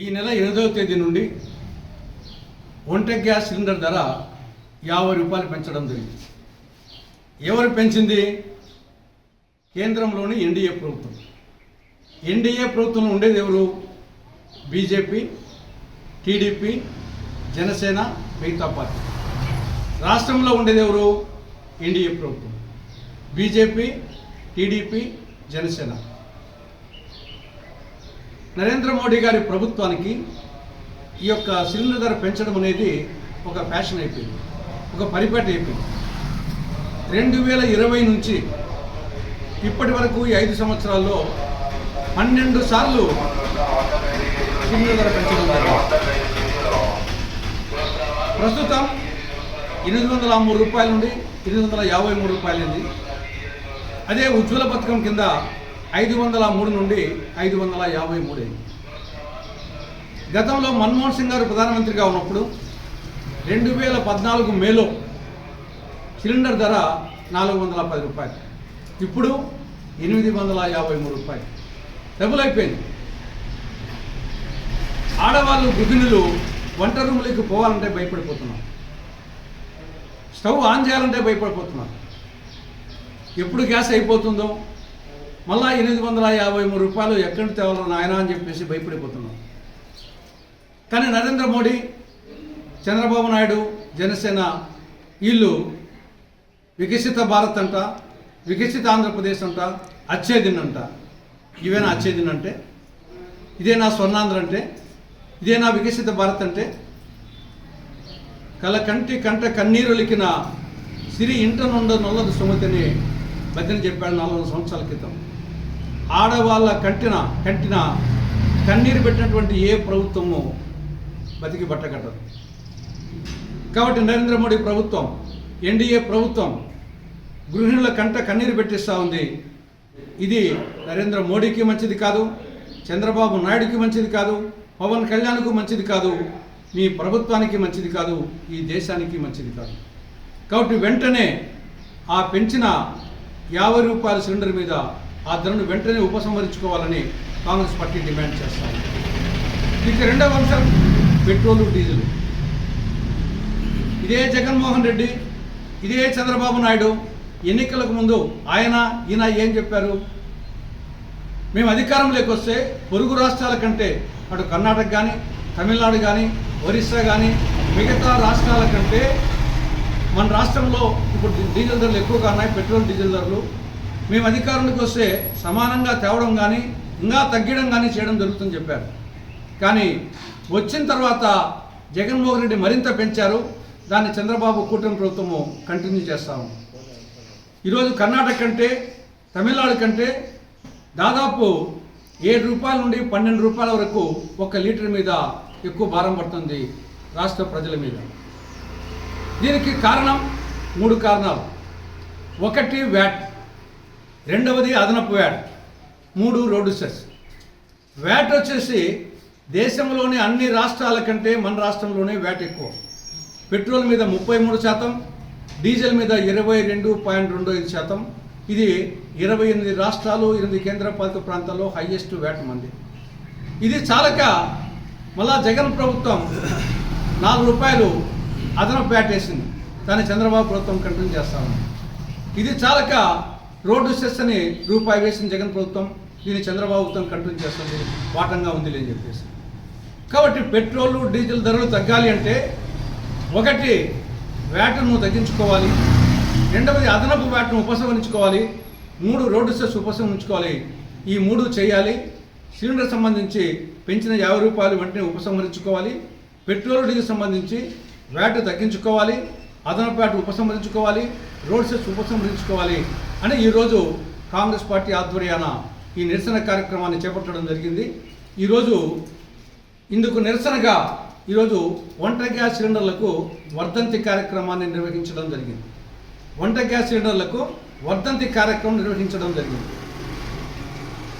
ఈ నెల 8వ తేదీ నుండి వంట గ్యాస్ సిలిండర్ ధర 50 రూపాయలు పెంచడం జరిగింది. ఎవరు పెంచింది? కేంద్రంలోని ఎన్డీఏ ప్రభుత్వం. ఎన్డీఏ ప్రభుత్వంలో ఉండేది ఎవరు? బీజేపీ, టీడీపీ, జనసేన, మిగతా పార్టీ. రాష్ట్రంలో ఉండేది ఎవరు? ఎన్డీఏ ప్రభుత్వం. BJP, TDP, Janasena. నరేంద్ర మోడీ గారి ప్రభుత్వానికి ఈ యొక్క సిలిండర్ ధర పెంచడం అనేది ఒక ఫ్యాషన్ అయిపోయింది, ఒక పరిపాటి అయిపోయింది. 2020 నుంచి ఇప్పటి వరకు ఈ 5 సంవత్సరాల్లో 12 సార్లు సిలిండర్ ధర పెంచడం జరిగింది. ప్రస్తుతం 803 రూపాయల నుండి 853 రూపాయలైంది. అదే ఉజ్వల పథకం కింద 503 నుండి 553 అయింది. గతంలో మన్మోహన్ సింగ్ గారు ప్రధానమంత్రిగా ఉన్నప్పుడు 2014 మేలో సిలిండర్ ధర 410 రూపాయలు, ఇప్పుడు 853 రూపాయలు, డబుల్ అయిపోయింది. ఆడవాళ్ళు గృహిణులు వంట రూములకు పోవాలంటే భయపడిపోతున్నారు, స్టవ్ ఆన్ చేయాలంటే భయపడిపోతున్నారు. ఎప్పుడు గ్యాస్ అయిపోతుందో, మళ్ళా 853 రూపాయలు ఎక్కడి తేవాలో నాయన అని చెప్పేసి భయపడిపోతున్నాం. కానీ నరేంద్ర మోడీ, చంద్రబాబు నాయుడు, జనసేన వీళ్ళు వికసిత భారత్ అంట, వికసిత ఆంధ్రప్రదేశ్ అంట, అచ్చే దిన్ అంట. ఇవేనా అచ్చే దిన్ అంటే? ఇదేనా స్వర్ణాంధ్ర అంటే? ఇదేనా వికసిత భారత్ అంటే? కంట కన్నీరులికిన సిరి ఇంట నుండ నొల్లదు సుమతిని బతిని చెప్పాడు 400 సంవత్సరాల క్రితం. ఆడవాళ్ళ కంటిన కన్నీరు పెట్టినటువంటి ఏ ప్రభుత్వము బతికి బట్టకట్టదు. కాబట్టి నరేంద్ర మోడీ ప్రభుత్వం, ఎన్డీఏ ప్రభుత్వం గృహిణుల కన్నీరు పెట్టిస్తూ ఉంది. ఇది నరేంద్ర మోడీకి మంచిది కాదు, చంద్రబాబు నాయుడుకి మంచిది కాదు, పవన్ కళ్యాణ్కు మంచిది కాదు, మీ ప్రభుత్వానికి మంచిది కాదు, ఈ దేశానికి మంచిది కాదు. కాబట్టి వెంటనే ఆ పెంచిన 50 రూపాయల సిలిండర్ మీద ఆ ధరను వెంటనే ఉపసంహరించుకోవాలని కాంగ్రెస్ పార్టీ డిమాండ్ చేస్తారు. ఇక రెండవ అంశం పెట్రోలు, డీజిల్. ఇదే జగన్మోహన్ రెడ్డి, ఇదే చంద్రబాబు నాయుడు ఎన్నికలకు ముందు ఈయన ఏం చెప్పారు? మేము అధికారంలోకి వస్తే పొరుగు రాష్ట్రాల కంటే అటు కర్ణాటక కానీ, తమిళనాడు కానీ, ఒరిస్సా కానీ మిగతా రాష్ట్రాల కంటే మన రాష్ట్రంలో ఇప్పుడు డీజిల్ ధరలు ఎక్కువగా ఉన్నాయి, పెట్రోల్ డీజిల్ ధరలు. మేము అధికారంలోకి వస్తే సమానంగా తేవడం కానీ ఇంకా తగ్గడం కానీ చేయడం జరుగుతుందని చెప్పారు. కానీ వచ్చిన తర్వాత జగన్మోహన్ రెడ్డి మరింత పెంచారు. దాన్ని చంద్రబాబు కూటమి ప్రభుత్వము కంటిన్యూ చేస్తాము. ఈరోజు కర్ణాటక కంటే, తమిళనాడు కంటే దాదాపు 7 రూపాయల నుండి 12 రూపాయల వరకు 1 లీటర్ మీద ఎక్కువ భారం పడుతుంది రాష్ట్ర ప్రజల మీద. దీనికి కారణం 3 కారణాలు. 1 వ్యాట్, రెండవది అదనపు వ్యాట్, 3 రోడ్డు సెస్. వ్యాట్ వచ్చేసి దేశంలోని అన్ని రాష్ట్రాల కంటే మన రాష్ట్రంలోనే వ్యాట్ ఎక్కువ. పెట్రోల్ మీద 33%, డీజిల్ మీద 22.25%. ఇది 28 రాష్ట్రాలు, 8 కేంద్రపాలిత ప్రాంతాల్లో హైయెస్ట్ వ్యాట్ మంది. ఇది చాలక మళ్ళా జగన్ ప్రభుత్వం 4 రూపాయలు అదనపు వ్యాట్ వేసింది. దాన్ని చంద్రబాబు ప్రభుత్వం కంటిన్యూ చేస్తాము. ఇది చాలక రోడ్డు సెస్ అని రూపాయి వేసిన జగన్ ప్రభుత్వం దీన్ని చంద్రబాబు ప్రభుత్వం కంటిన్యూ చేస్తుంది. వాటంగా ఉంది అని చెప్పేసి. కాబట్టి పెట్రోలు, డీజిల్ ధరలు తగ్గాలి అంటే 1 వ్యాట్ను తగ్గించుకోవాలి, రెండవది అదనపు వ్యాట్ను ఉపసంహరించుకోవాలి, 3 రోడ్డు సెస్ ఉపసంహరించుకోవాలి. ఈ 3 చేయాలి. సిలిండర్ సంబంధించి పెంచిన 50 రూపాయలు వెంటనే ఉపసంహరించుకోవాలి, పెట్రోల్, డీజిల్ సంబంధించి వ్యాట్ తగ్గించుకోవాలి, అదనపు వ్యాట్ ఉపసంహరించుకోవాలి, రోడ్ సెస్ ఉపసంహరించుకోవాలి అని ఈరోజు కాంగ్రెస్ పార్టీ ఆధ్వర్యాన ఈ నిరసన కార్యక్రమాన్ని చేపట్టడం జరిగింది. ఈరోజు ఇందుకు నిరసనగా ఈరోజు వంట గ్యాస్ సిలిండర్లకు వర్ధంతి కార్యక్రమాన్ని నిర్వహించడం జరిగింది. వంట గ్యాస్ సిలిండర్లకు వర్ధంతి కార్యక్రమం నిర్వహించడం జరిగింది.